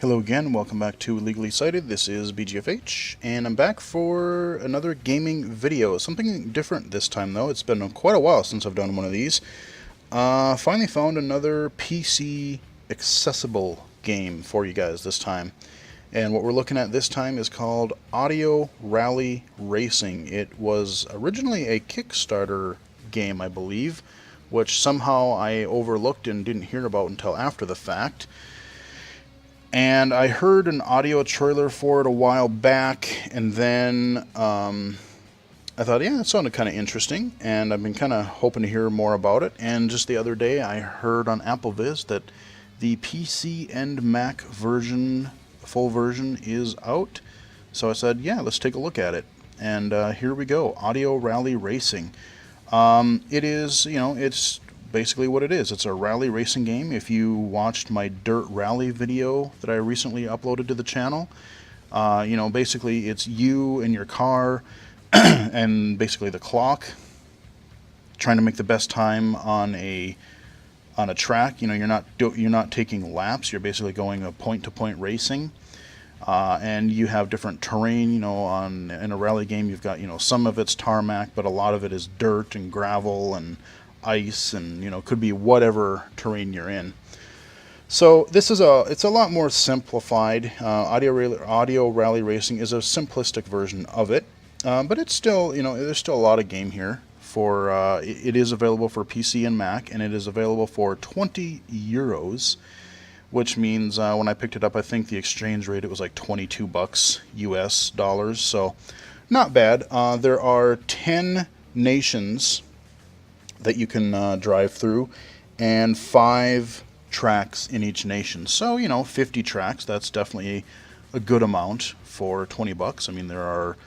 Hello again, welcome back to Legally Cited. This is BGFH, and I'm back for another gaming video. Something different this time though. It's been quite a while since I've done one of these. Finally found another PC accessible game for you guys this time. And what we're looking at this time is called Audio Rally Racing. It was originally a Kickstarter game, I believe, which somehow I overlooked and didn't hear about until after the fact. And I heard an audio trailer for it a while back, and then I thought, yeah, it sounded kind of interesting, and I've been kind of hoping to hear more about it. And just the other day, I heard on AppleVis that the PC and Mac version, full version, is out. So I said, yeah, let's take a look at it. And here we go, Audio Rally Racing. It is, it's basically what it is. It's a rally racing game. If you watched my Dirt Rally video that I recently uploaded to the channel, basically it's you and your car and basically the clock trying to make the best time on a track. You're not taking laps. You're basically going a point-to-point racing. And you have different terrain, in a rally game. You've got, some of it's tarmac, but a lot of it is dirt and gravel and ice, and could be whatever terrain you're in. So this is it's a lot more simplified. Audio Rally Racing is a simplistic version of it, but it's still, there's still a lot of game here. It is available for PC and Mac, and it is available for 20 euros, which means when I picked it up, I think the exchange rate, it was like 22 bucks US dollars, so not bad. There are 10 nations that you can drive through, and 5 tracks in each nation. So, 50 tracks, that's definitely a good amount for 20 bucks. I mean, there are,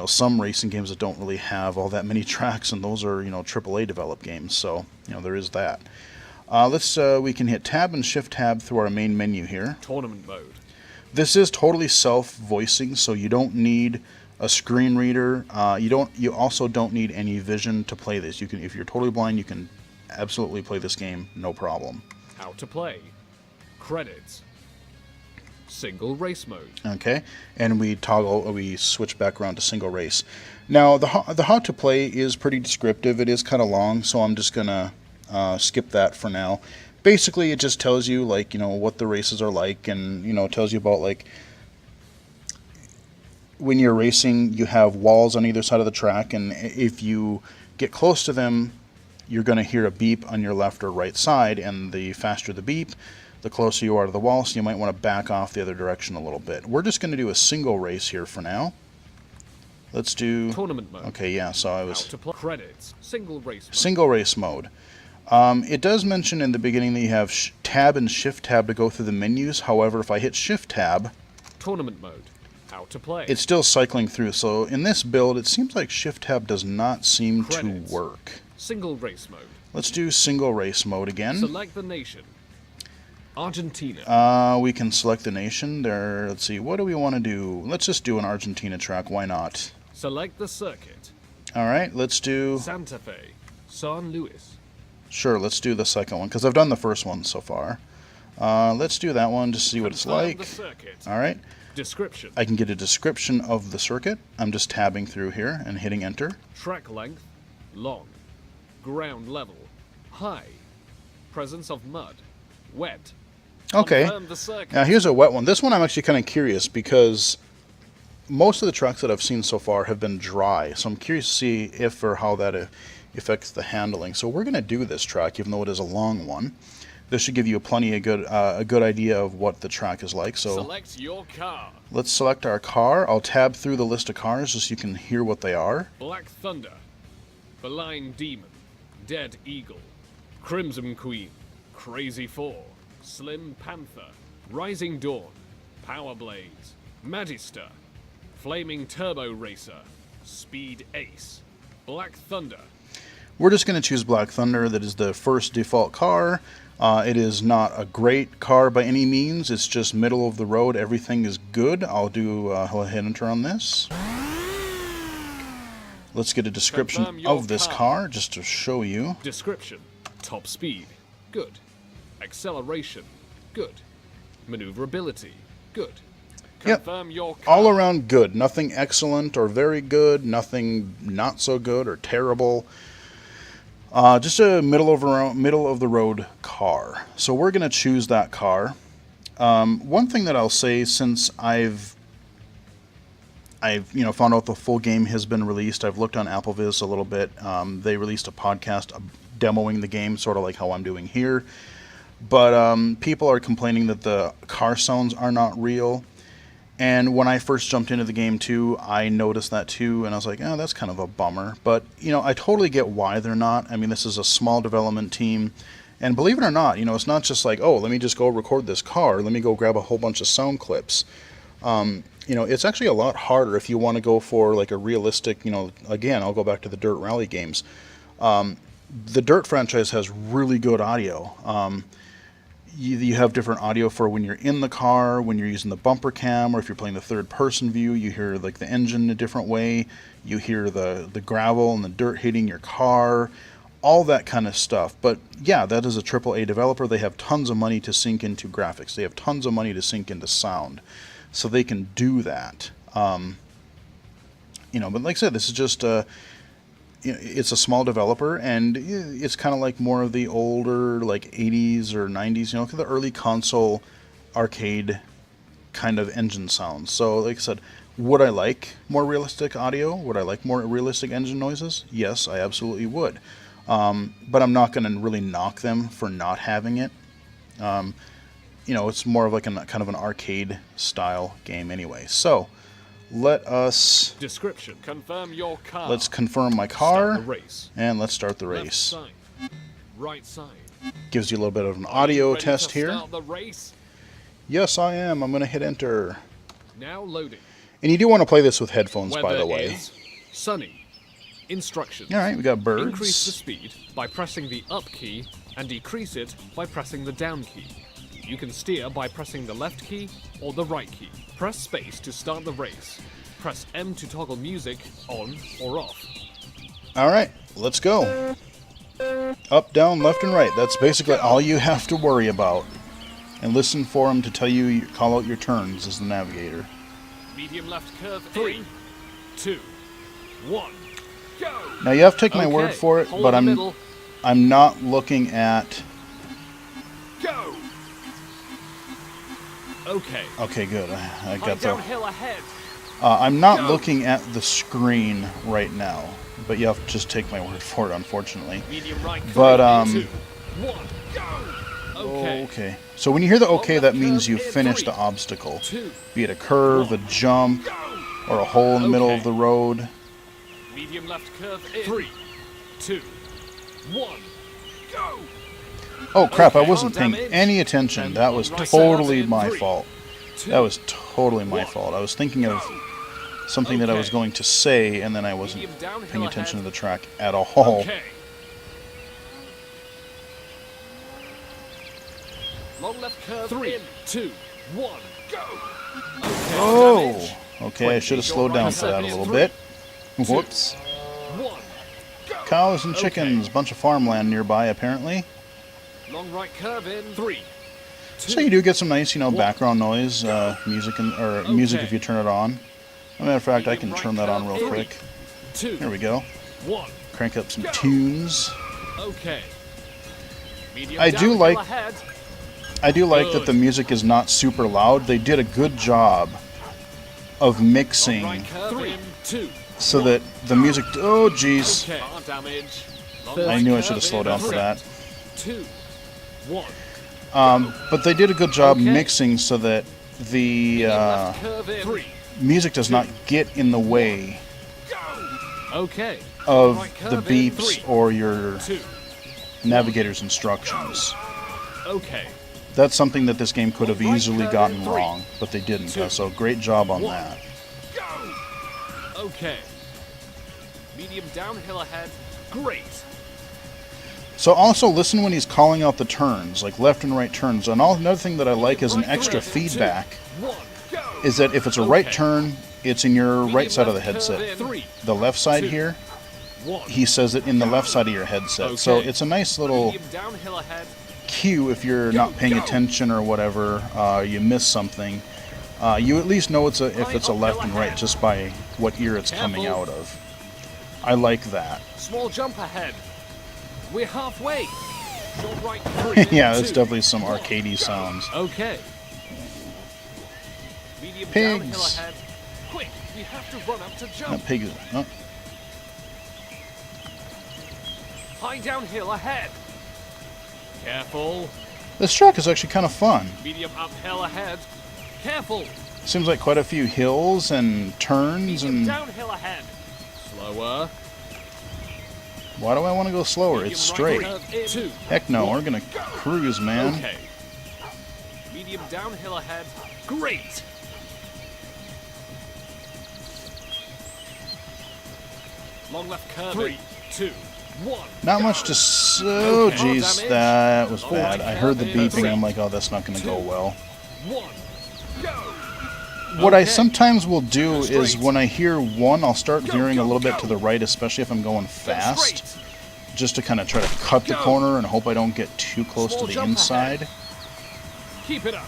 some racing games that don't really have all that many tracks, and those are, AAA developed games. So, there is that. We can hit tab and shift tab through our main menu here. Tournament mode. This is totally self-voicing, so you don't need a screen reader. You also don't need any vision to play this. If you're totally blind, you can absolutely play this game, no problem. How to play. Credits. Single race mode. Okay, and we switch back around to single race. Now the how to play is pretty descriptive. It is kind of long, so I'm just gonna skip that for now. Basically, it just tells you what the races are like, and tells you about when you're racing, you have walls on either side of the track, and if you get close to them, you're going to hear a beep on your left or right side, and the faster the beep, the closer you are to the wall, so you might want to back off the other direction a little bit. We're just going to do a single race here for now. Let's do tournament mode. Okay, yeah, so I was How to play. Credits. Single race mode. Single race mode. It does mention in the beginning that you have tab and shift tab to go through the menus. However, if I hit shift tab, tournament mode. How to play. It's still cycling through. So in this build, it seems like shift tab does not seem Credits. to work. Single race mode. Let's do single race mode again. Select the nation. Argentina. We can select the nation there. Let's see, what do we want to do? Let's just do an Argentina track. Why not? Select the circuit. All right, let's do Santa Fe. San Luis. Sure, let's do the second one because I've done the first one so far. Let's do that one just to see what it's like. The circuit. All right. Description. I can get a description of the circuit. I'm just tabbing through here and hitting enter. Track length. Long. Ground level. High. Presence of mud. Wet. Okay. Confirm the circuit. Now here's a wet one. This one I'm actually kind of curious because most of the tracks that I've seen so far have been dry. So I'm curious to see if or how that affects the handling. So we're going to do this track even though it is a long one. This should give you a good idea of what the track is like. So select your car. Let's select our car. I'll tab through the list of cars just so you can hear what they are. Black Thunder, Malign Demon, Dead Eagle, Crimson Queen, Crazy Four, Slim Panther, Rising Dawn, Power Blades, Magister, Flaming Turbo Racer, Speed Ace, Black Thunder. We're just going to choose Black Thunder. That is the first default car. It is not a great car by any means. It's just middle of the road. Everything is good. I'll hit enter on this. Let's get a description of this car just to show you. Description. Top speed. Good. Acceleration. Good. Maneuverability. Good. Yep. Confirm your car. All around good. Nothing excellent or very good. Nothing not so good or terrible. Just a middle of the road car. So we're going to choose that car. One thing that I'll say, since I've found out the full game has been released, I've looked on AppleVis a little bit. They released a podcast demoing the game, sort of like how I'm doing here. But people are complaining that the car sounds are not real. And when I first jumped into the game too, I noticed that too, and I was like, oh, that's kind of a bummer. But, I totally get why they're not. I mean, this is a small development team. And believe it or not, it's not just like, oh, let me just go record this car. Let me go grab a whole bunch of sound clips. It's actually a lot harder if you want to go for like a realistic, again, I'll go back to the Dirt Rally games. The Dirt franchise has really good audio. You have different audio for when you're in the car, when you're using the bumper cam, or if you're playing the third person view, you hear like the engine a different way. You hear the gravel and the dirt hitting your car, all that kind of stuff. But yeah, that is a AAA developer. They have tons of money to sink into graphics. They have tons of money to sink into sound. So they can do that. But like I said, this is just it's a small developer, and it's kind of like more of the older, like 80s or 90s, the early console arcade kind of engine sounds. So, like I said, would I like more realistic audio? Would I like more realistic engine noises? Yes, I absolutely would. But I'm not going to really knock them for not having it. It's more of like kind of an arcade style game anyway. So, let us... Description. Confirm your car. Let's confirm my car. Start the race. And let's start the Left race. side. Right side. Gives you a little bit of an Are you audio ready test to here. Start the race? Yes, I am. I'm going to hit enter. Now loading. And you do want to play this with headphones, by Weather the way. is sunny. Instructions. All right, we got birds. Increase the speed by pressing the up key and decrease it by pressing the down key. You can steer by pressing the left key or the right key. Press space to start the race. Press M to toggle music on or off. All right, let's go. Up, down, left, and right. That's basically all you have to worry about. And listen for him to tell you, call out your turns as the navigator. Medium left curve. 3, 2, 1, go! Now you have to take my word Okay, for it, hold but the I'm middle. not looking at... Go! Okay. Okay, good. I High got the... downhill ahead. I'm not Go. looking at the screen right now, but you have to just take my word for it, unfortunately. Medium right. But, 3, 2, 1, go! Okay. Okay. So when you hear the okay, that means you Curve, finished 3, the obstacle. 2, Be it a curve, a jump, or a hole in the middle Okay. of the road. Medium left curve in. 3, 2, 1, go! Oh crap, I Okay. wasn't paying Damage. any attention. And That was right totally side. my 3, fault. 2, That was totally my fault. I was thinking of something that I was Okay. going to say, and then I wasn't Medium downhill paying attention to ahead. the track at all. Okay. Long left curve. 3, 2, 1, go! Okay. Oh! Damage. Okay, I should have 20, slowed down right for that a side. little 3, bit. 2, Whoops. 1, go! Cows and Okay. chickens, bunch of farmland nearby, apparently. Long right curve in. 3, 2, So you do get some nice, background noise, music, or music Okay. if you turn it on. As a matter of fact, I can turn that on real 3, quick. 2, There we go. 1, Crank up some Go. tunes. okay. Medium I do downhill like- ahead. I do like that Good. the music is not super loud. They did a good job of Long mixing right curve in. 2, so that the music. Oh, jeez. okay. Bar damage. Long I right knew I curve should have in. slowed down for 3, that. 2, 1. But they did a good job Okay. mixing so that the Left curve in. 3, music does not get in the way okay. of Right the curve in. beeps 3, or your 2, navigator's instructions. okay. That's something that this game could have Right easily curve gotten in. 3, wrong, but they didn't. 2, So great job on 1. that. Go! Okay. Medium downhill ahead. Great. So also listen when he's calling out the turns, like left and right turns. And another thing that I like as an Right extra 3, 2, feedback 1, go! is that if it's a right Okay. turn, it's in your right Medium side of the left curve headset. in. 3, The left side 2, here, 1. he says it in the left side of your headset. So Okay. it's a nice little Medium downhill ahead. cue if you're not paying attention or whatever, you miss something. You at least know if it's a left and right just by what ear it's coming out of. I like that. Small jump ahead. We're halfway. Short right. Yeah, that's definitely some arcadey sounds. Okay. Medium Pigs. downhill ahead. Quick, we have to run up to jump. Not pigs. Oh. High downhill ahead. Careful. This track is actually kind of fun. Medium uphill ahead. Careful. Seems like quite a few hills and turns Medium and... downhill ahead. Slower. Why do I want to go slower? It's straight. Right, 2. Heck no, we're gonna cruise, man. Okay. Medium downhill ahead. Great. Long left curve. 3, 2, 1. Not much to... Oh, Okay. jeez, Damage. that was Long bad. right I heard the curve. beeping, I'm like, oh, that's not gonna go well. 1. Go. What I Okay. sometimes will do is Straight. when I hear one, I'll start Go, veering a go, little bit go. to the right, especially if I'm going Go fast, straight. just to kind of try to cut the Go. corner and hope I don't get too close Small to the jump inside. ahead. Keep it up.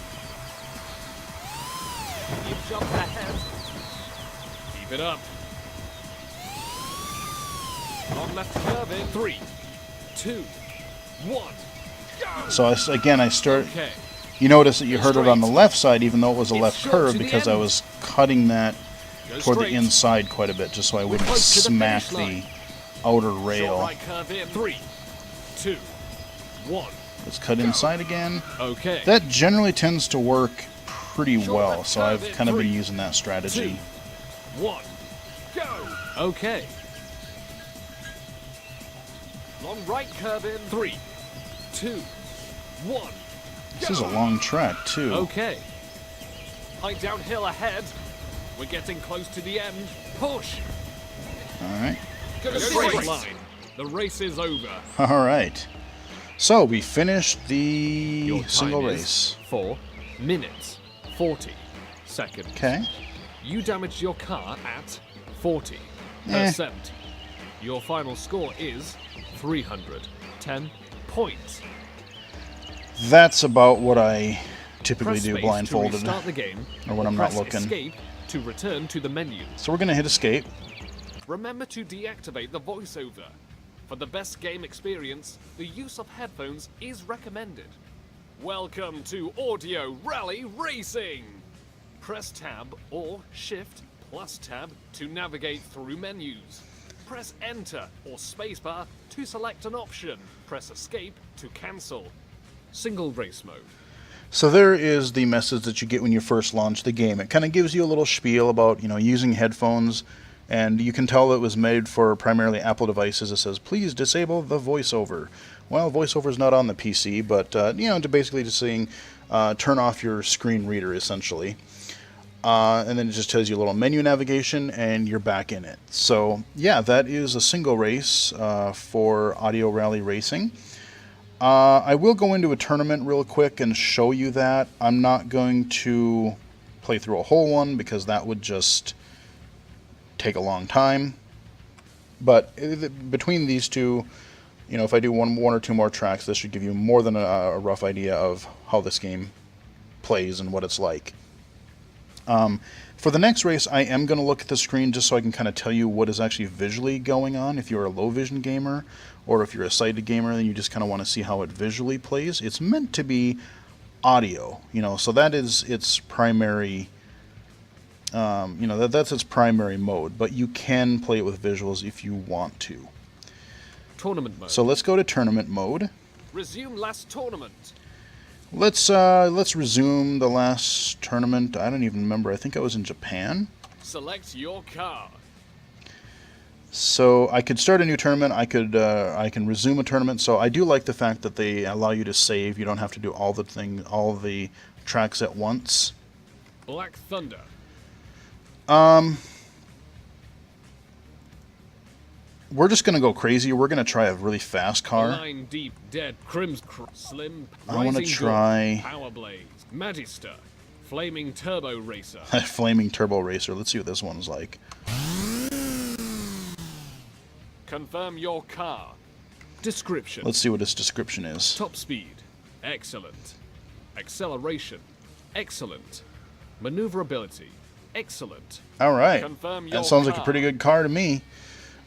Medium jump ahead. Keep it up. Long left curve in. 3, 2, 1. Go. So again, I start... Okay. You notice that you heard it on the Straight. left side, even though it was a It's left short curve, to the because I end. was cutting that Go toward the straight. inside quite a bit, just so I wouldn't close to the smack finish the outer Short rail. right curve in. 3, 2, 1. Let's cut inside again. Okay. That generally tends to work pretty Short well, left so curve I've in. kind of been 3, using that strategy. 2, 1. Go. Okay. Long right curve in. 3, 2, 1. This is a long track, too. Okay. High downhill ahead. We're getting close to the end. Push. Alright. Go straight line. The race is over. Alright. So, we finished the Your time single is race. 4 minutes 40 seconds. Okay. You damaged your car at 40 Eh. per 70. Your final score is 310 points. That's about what I typically Press do space blindfolded, to restart the game, or when I'm not press looking. escape to return to the menu. So we're going to hit escape. Remember to deactivate the voiceover. For the best game experience, the use of headphones is recommended. Welcome to Audio Rally Racing! Press Tab or Shift plus Tab to navigate through menus. Press Enter or Spacebar to select an option. Press Escape to cancel. Single race mode. So there is the message that you get when you first launch the game. It kind of gives you a little spiel about, using headphones, and you can tell it was made for primarily Apple devices. It says, please disable the voiceover. Well, voiceover is not on the PC, but, to basically just saying, turn off your screen reader, essentially. And then it just tells you a little menu navigation, and you're back in it. So, yeah, that is a single race for Audio Rally Racing. I will go into a tournament real quick and show you that. I'm not going to play through a whole one because that would just take a long time. But between these two, if I do one or two more tracks, this should give you more than a rough idea of how this game plays and what it's like. For the next race, I am going to look at the screen just so I can kind of tell you what is actually visually going on. If you're a low vision gamer, or if you're a sighted gamer, then you just kind of want to see how it visually plays. It's meant to be audio, so that is its primary, that's its primary mode. But you can play it with visuals if you want to. Tournament mode. So let's go to tournament mode. Resume last tournament. Let's resume the last tournament. I don't even remember. I think I was in Japan. Select your car. So I could start a new tournament. I can resume a tournament. So I do like the fact that they allow you to save. You don't have to do all the tracks at once. Black Thunder. We're just gonna go crazy. We're gonna try a really fast car. Line Deep Dead Crimson Slim. I wanna Rising try- Dawn, Power Blaze. Magister. Flaming Turbo Racer. Flaming Turbo Racer. Let's see what this one's like. Confirm your car. Description. Let's see what its description is. Top speed. Excellent. Acceleration. Excellent. Maneuverability. Excellent. All right. Confirm your That sounds like a car. pretty good car to me.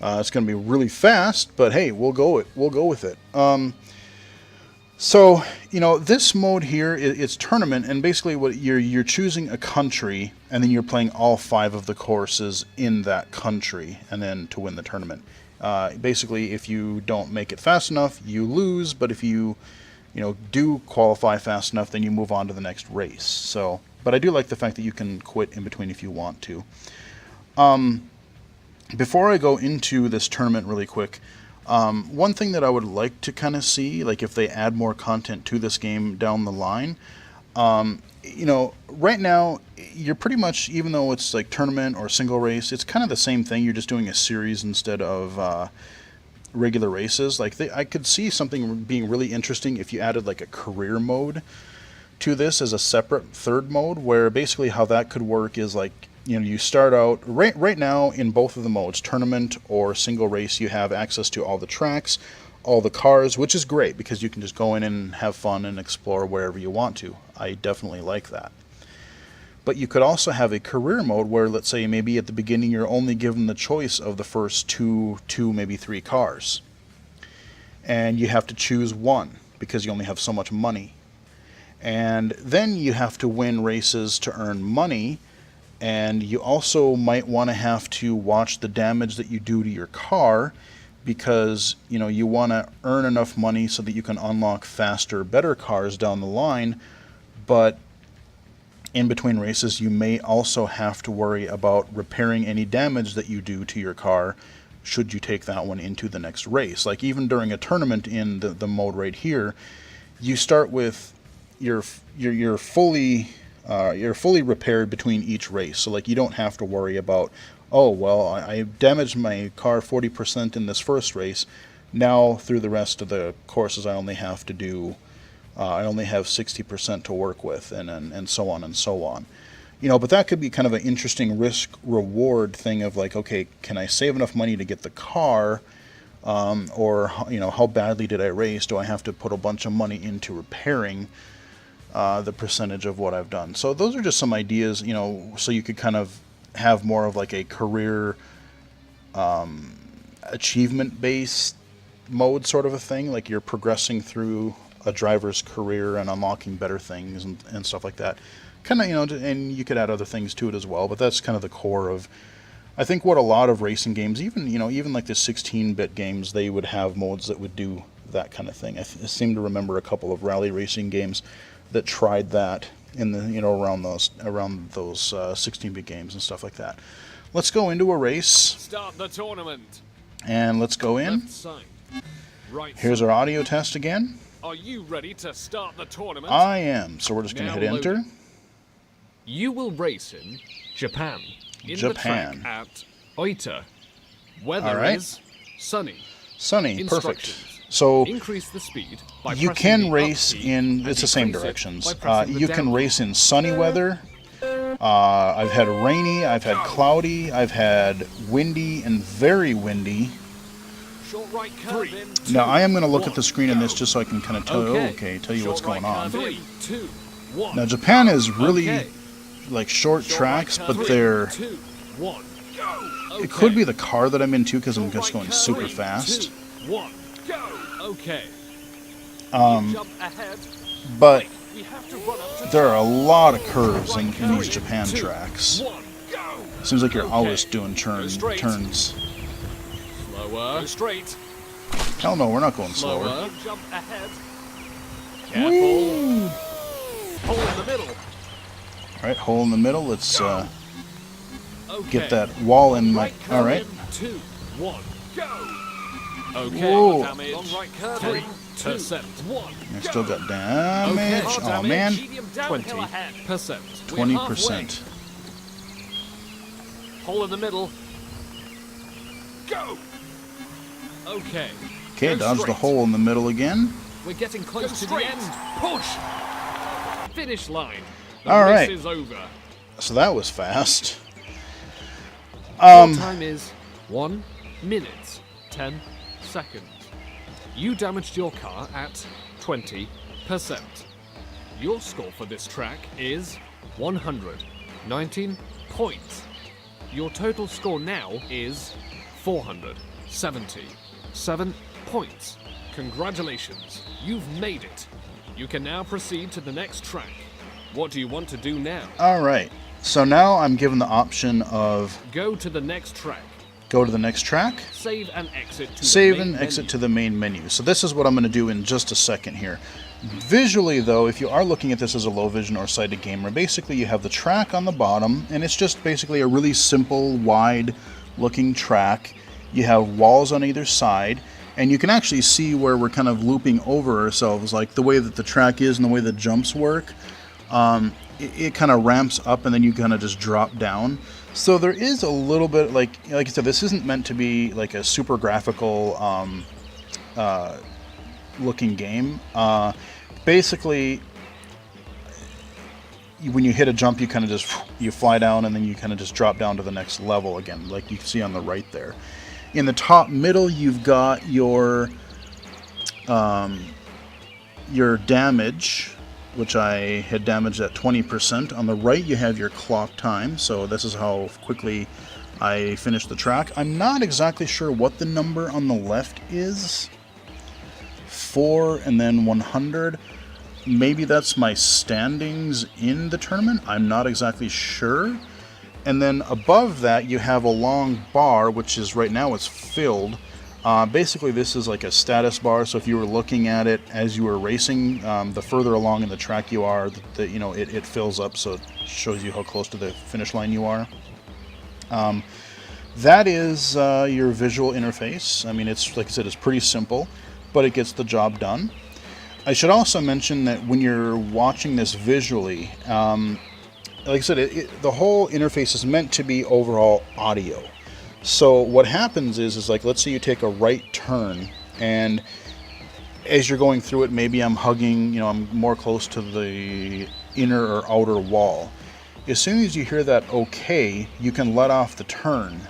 It's going to be really fast, but hey, we'll go with it. So, you know, this mode here, it's tournament, and basically what you're choosing a country, and then you're playing all 5 of the courses in that country, and then to win the tournament. Basically, if you don't make it fast enough, you lose, but if you do qualify fast enough, then you move on to the next race. So, but I do like the fact that you can quit in between if you want to. Before I go into this tournament really quick, one thing that I would like to kind of see, like if they add more content to this game down the line, right now you're pretty much, even though it's like tournament or single race, it's kind of the same thing. You're just doing a series instead of regular races. Like I could see something being really interesting if you added like a career mode to this as a separate third mode, where basically how that could work is like, you start out right now in both of the modes, tournament or single race, you have access to all the tracks, all the cars, which is great because you can just go in and have fun and explore wherever you want to. I definitely like that. But you could also have a career mode where, let's say, maybe at the beginning you're only given the choice of the first two, maybe 3 cars. And you have to choose one because you only have so much money. And then you have to win races to earn money. And you also might want to have to watch the damage that you do to your car because, you want to earn enough money so that you can unlock faster, better cars down the line. But in between races, you may also have to worry about repairing any damage that you do to your car should you take that one into the next race. Like even during a tournament in the mode right here, you start with you're fully repaired between each race. So like you don't have to worry about, oh, well, I damaged my car 40% in this first race. Now through the rest of the courses I only have 60% to work with, and so on and so on. But that could be kind of an interesting risk-reward thing of like, okay, can I save enough money to get the car? Or, how badly did I race? Do I have to put a bunch of money into repairing the percentage of what I've done? So those are just some ideas, so you could kind of have more of like a career achievement-based mode sort of a thing. Like you're progressing through a driver's career and unlocking better things and stuff like that. Kind of, and you could add other things to it as well, but that's kind of the core of, I think, what a lot of racing games, even like the 16-bit games, they would have modes that would do that kind of thing. I seem to remember a couple of rally racing games that tried that in the around those 16-bit games and stuff like that. Let's go into a race. Start the tournament. And let's go in. Left side. Right Here's side. our audio test again. Are you ready to start the tournament? I am. So we're just going to Now hit enter. You will race in Japan. In Japan. the track at Oita. Weather All right. is sunny. Sunny. Perfect. Instructions. So Increase the speed by you pressing can the race up key in, and it's the same decrease it directions. by pressing the You down can key. race in sunny weather. I've had rainy, I've had cloudy, I've had windy and very windy. Short right curve in. Now I am going to look one, at the screen in this go. just so I can kind of tell you what's Short going right on. curve in. 3, 2, 1. Now Japan is really Okay. like short Short tracks, right but curve. they're 3, 2, 1, go. it could Okay. be the car that I'm in too because I'm Short just right going curve. super 3, fast. 2, 1, go. Okay. Um, Jump ahead. But We have to run up to there are a lot of curves right in curve. these Japan 2, tracks. 1, go. Seems like you're Okay. always doing Go straight. turns. Slower. Go straight. Hell no, we're not going slower. Slower. Jump ahead. Careful. Whee! Hole in the middle. All right, hole in the middle. Let's Okay. get that wall in my. Right curve All right. in. 2, 1, go. Okay. Whoa. Damage. Long right curve. 10%. 1. I still got damage. Okay. Oh man, Medium downhill ahead. 20%. 20%. Hole in the middle. Go. Okay. Okay, Go dodge the straight. hole in the middle again. We're getting close to the end. Push. Finish line. The All race right. is over. So that was fast. Your time is 1 minute 10 seconds. You damaged your car at 20%. Your score for this track is 119 points. Your total score now is 477 points. Congratulations, you've made it. You can now proceed to the next track. What do you want to do now? Alright, so now I'm given the option of Go to the next track. go to the next track, Save and exit to save the main and exit menu. to the main menu. So this is what I'm going to do in just a second here. Visually, though, if you are looking at this as a low vision or sighted gamer, basically you have the track on the bottom, and it's just basically a really simple, wide-looking track. You have walls on either side, and you can actually see where we're kind of looping over ourselves, like the way that the track is and the way the jumps work. It kind of ramps up, and then you kind of just drop down. So there is a little bit, like I said, this isn't meant to be like a super graphical looking game. Basically, when you hit a jump, you kind of just you fly down, and then you kind of just drop down to the next level again, like you can see on the right there. In the top middle, you've got your damage, which I had damaged at 20%. On the right, you have your clock time, so this is how quickly I finished the track. I'm not exactly sure what the number on the left is. 4 and then 100. Maybe that's my standings in the tournament. I'm not exactly sure. And then above that, you have a long bar, which is right now it's filled. Basically, this is like a status bar. So if you were looking at it as you were racing, the further along in the track you are, it fills up, so it shows you how close to the finish line you are. That is your visual interface. I mean, it's like I said, it's pretty simple, but it gets the job done. I should also mention that when you're watching this visually, like I said, the whole interface is meant to be overall audio. So what happens is like, let's say you take a right turn, and as you're going through it, maybe I'm hugging, I'm more close to the inner or outer wall. As soon as you hear that okay, you can let off the turn,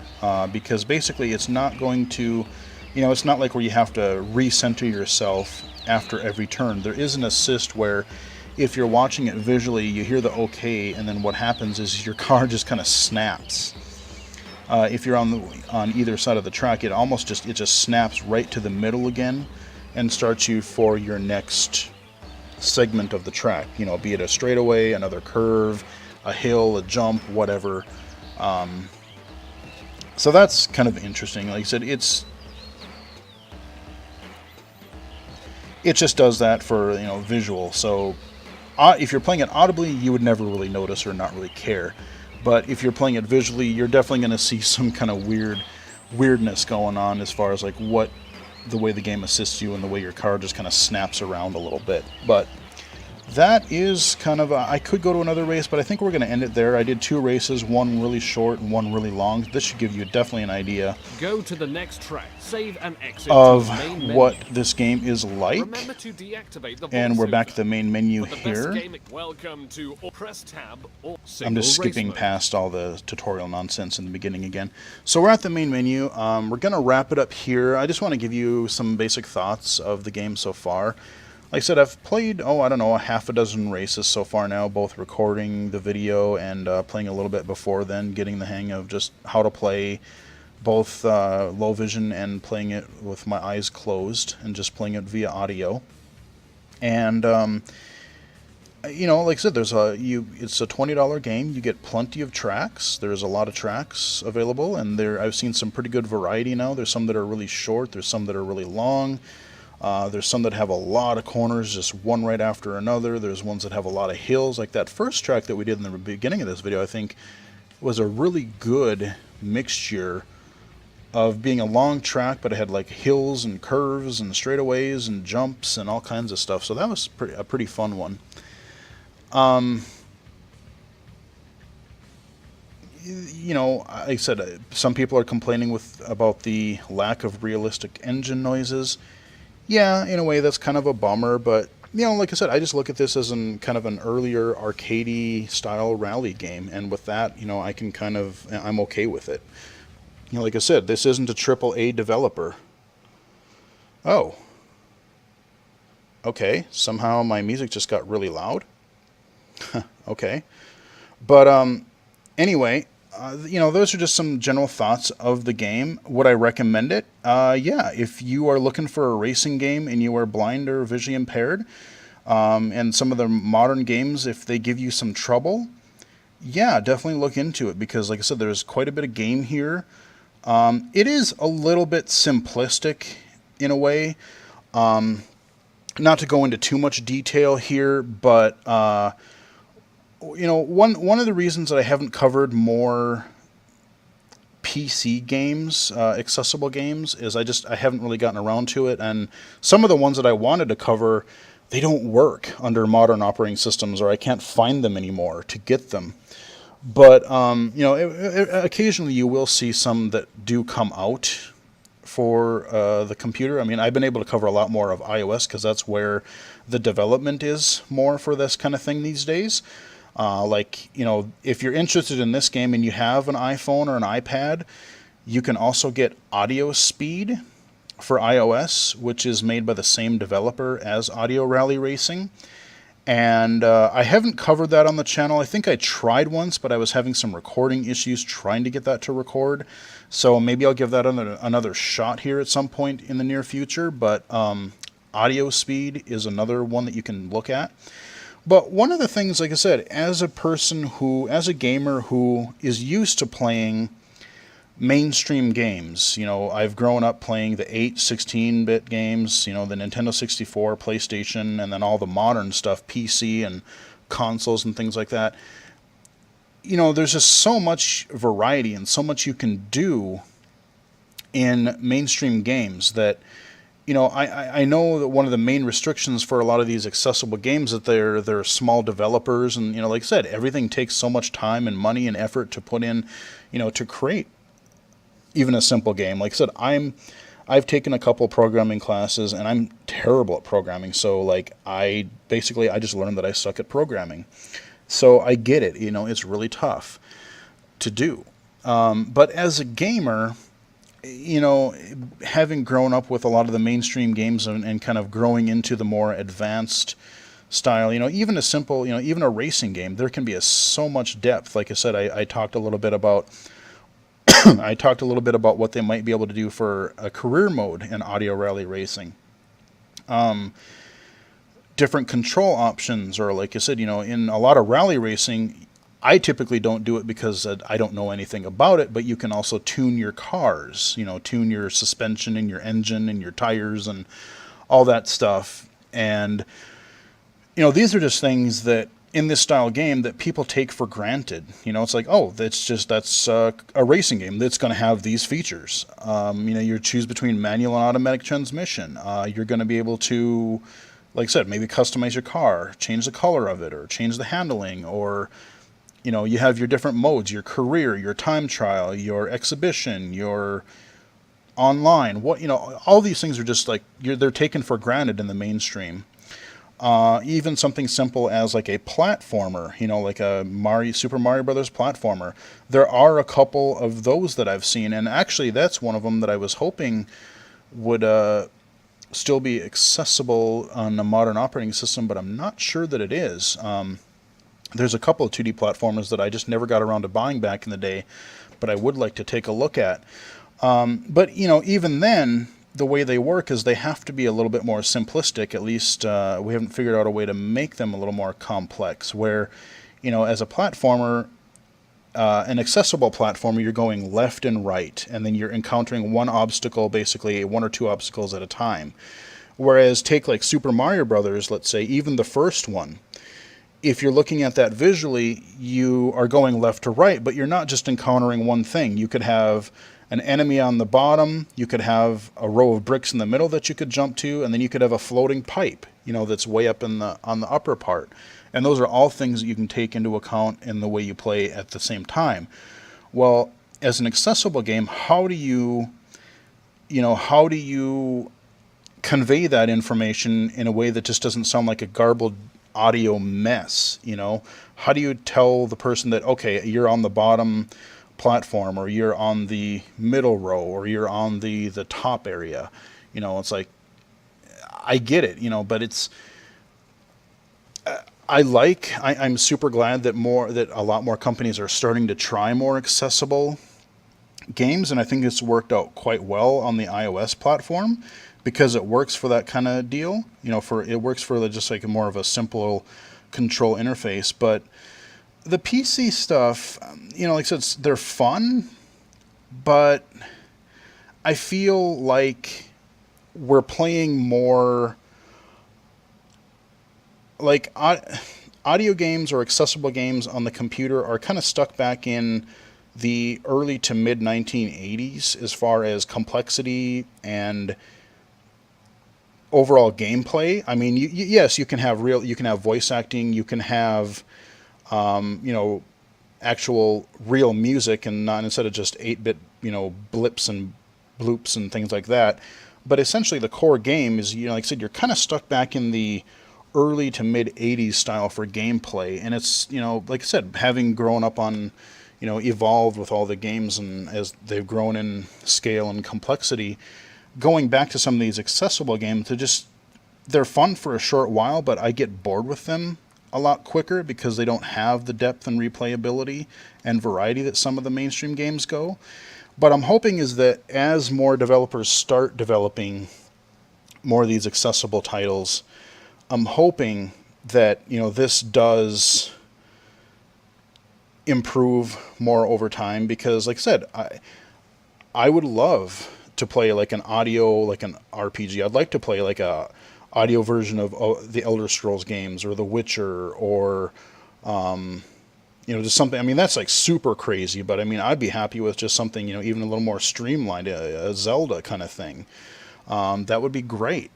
because basically it's not going to, it's not like where you have to recenter yourself after every turn. There is an assist where if you're watching it visually, you hear the okay, and then what happens is your car just kind of snaps. If you're on either side of the track, it just snaps right to the middle again and starts you for your next segment of the track. Be it a straightaway, another curve, a hill, a jump, whatever. So that's kind of interesting. Like I said, it just does that for visual. So if you're playing it audibly, you would never really notice or not really care. But if you're playing it visually, you're definitely going to see some kind of weirdness going on as far as like the way the game assists you and the way your car just kind of snaps around a little bit. But that is kind of I could go to another race, but I think we're going to end it there. I did 2 races, one really short and one really long. This should give you definitely an idea Go to the next track. Save and exit of to the main menu. what this game is like. Remember to deactivate the And we're back at voiceover. the main menu For the here. best game, welcome to or press tab or I'm just single race skipping mode. past all the tutorial nonsense in the beginning again. So we're at the main menu. We're going to wrap it up here. I just want to give you some basic thoughts of the game so far. Like I said, I've played, I don't know, a half a dozen races so far now, both recording the video and playing a little bit before then, getting the hang of just how to play both low vision and playing it with my eyes closed and just playing it via audio. And like I said, it's a $20 game. You get plenty of tracks. There's a lot of tracks available, and I've seen some pretty good variety now. There's some that are really short. There's some that are really long. There's some that have a lot of corners, just one right after another. There's ones that have a lot of hills. Like that first track that we did in the beginning of this video, I think was a really good mixture of being a long track, but it had like hills and curves and straightaways and jumps and all kinds of stuff. So that was a pretty fun one. Like I said, some people are complaining about the lack of realistic engine noises. Yeah, in a way that's kind of a bummer, but like I said, I just look at this as kind of an earlier arcadey style rally game, and with that, I'm okay with it. Like I said, this isn't a AAA developer. Oh. Okay, somehow my music just got really loud. Okay. But anyway, those are just some general thoughts of the game. Would I recommend it? Yeah, if you are looking for a racing game and you are blind or visually impaired, and some of the modern games, if they give you some trouble, yeah, definitely look into it because, like I said, there's quite a bit of game here. It is a little bit simplistic in a way. Not to go into too much detail here, but one of the reasons that I haven't covered more PC games, accessible games, is I haven't really gotten around to it, and some of the ones that I wanted to cover, they don't work under modern operating systems, or I can't find them anymore to get them. But occasionally you will see some that do come out for the computer. I mean, I've been able to cover a lot more of iOS because that's where the development is more for this kind of thing these days. If you're interested in this game and you have an iPhone or an iPad, you can also get Audio Speed for iOS, which is made by the same developer as Audio Rally Racing. And I haven't covered that on the channel. I think I tried once, but I was having some recording issues trying to get that to record. So maybe I'll give that another shot here at some point in the near future. But Audio Speed is another one that you can look at. But one of the things, like I said, as a gamer who is used to playing mainstream games, I've grown up playing the 8, 16-bit games, the Nintendo 64, PlayStation, and then all the modern stuff, PC and consoles and things like that. There's just so much variety and so much you can do in mainstream games that, I know that one of the main restrictions for a lot of these accessible games that they're small developers, and like I said, everything takes so much time and money and effort to put in, to create even a simple game. Like I said, I've taken a couple programming classes and I'm terrible at programming. So I just learned that I suck at programming. So I get it. It's really tough to do. But as a gamer, having grown up with a lot of the mainstream games and kind of growing into the more advanced style, even a simple, even a racing game, there can be so much depth. Like I said, I talked a little bit about what they might be able to do for a career mode in Audio Rally Racing. Different control options, or like I said, in a lot of rally racing, I typically don't do it because I don't know anything about it, but you can also tune your cars, tune your suspension and your engine and your tires and all that stuff. And, these are just things that in this style game that people take for granted. It's like, oh, that's a racing game that's going to have these features. You choose between manual and automatic transmission. You're going to be able to, like I said, maybe customize your car, change the color of it, or change the handling, or you have your different modes, your career, your time trial, your exhibition, your online. All these things are just they're taken for granted in the mainstream. Even something simple as like a platformer, like a Super Mario Brothers platformer. There are a couple of those that I've seen, and actually that's one of them that I was hoping would still be accessible on a modern operating system, but I'm not sure that it is. There's a couple of 2D platformers that I just never got around to buying back in the day, but I would like to take a look at. But even then, the way they work is they have to be a little bit more simplistic. At least we haven't figured out a way to make them a little more complex, where, as a platformer, an accessible platformer, you're going left and right, and then you're encountering one obstacle, basically one or two obstacles at a time. Whereas take like Super Mario Brothers, let's say, even the first one, if you're looking at that visually, you are going left to right, but you're not just encountering one thing. You could have an enemy on the bottom, you could have a row of bricks in the middle that you could jump to, and then you could have a floating pipe, that's way up on the upper part. And those are all things that you can take into account in the way you play at the same time. Well, as an accessible game, how do you convey that information in a way that just doesn't sound like a garbled audio mess? How do you tell the person that, okay, you're on the bottom platform, or you're on the middle row, or you're on the top area? It's like, I get it, but it's I'm super glad that a lot more companies are starting to try more accessible games, and I think it's worked out quite well on the iOS platform because it works for that kind of deal. It works for just like more of a simple control interface. But the PC stuff, like I said, they're fun, but I feel like we're playing more like audio games or accessible games on the computer are kind of stuck back in the early to mid 1980s as far as complexity and overall gameplay. I mean, yes, you can have voice acting, you can have actual real music, and not instead of just 8-bit blips and bloops and things like that. But essentially, the core game is like I said, you're kind of stuck back in the early to mid 80s style for gameplay, and it's like I said, having grown up on evolved with all the games and as they've grown in scale and complexity, going back to some of these accessible games, they're fun for a short while, but I get bored with them a lot quicker because they don't have the depth and replayability and variety that some of the mainstream games go. But I'm hoping is that as more developers start developing more of these accessible titles, I'm hoping that this does improve more over time, because like I said, I would love to play like an RPG. I'd like to play like a audio version of the Elder Scrolls games or The Witcher or just something. I mean, that's like super crazy, but I mean, I'd be happy with just something even a little more streamlined, a Zelda kind of thing. That would be great.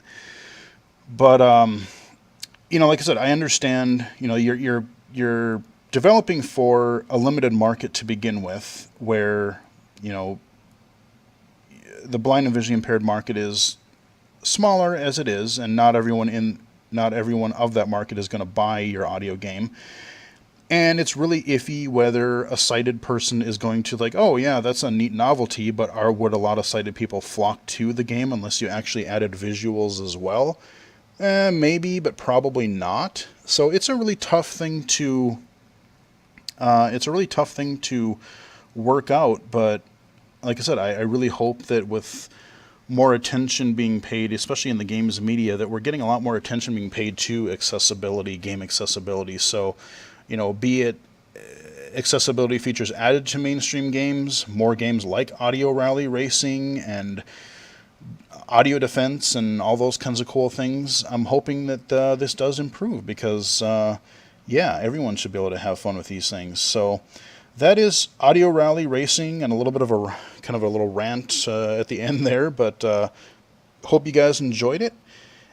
But like I said, I understand. You're developing for a limited market to begin with, where the blind and visually impaired market is smaller as it is, and not everyone of that market is going to buy your audio game. And it's really iffy whether a sighted person is going to like, oh yeah, that's a neat novelty, but would a lot of sighted people flock to the game unless you actually added visuals as well? Maybe, but probably not. So it's a really tough thing to work out. But like I said, I really hope that with more attention being paid, especially in the games media, that we're getting a lot more attention being paid to accessibility, game accessibility. So, be it accessibility features added to mainstream games, more games like audio rally racing and audio defense and all those kinds of cool things. I'm hoping that this does improve because, everyone should be able to have fun with these things. So that is audio rally racing, and a little bit of a kind of a little rant at the end there, but hope you guys enjoyed it.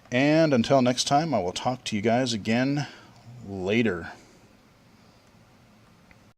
And until next time, I will talk to you guys again later.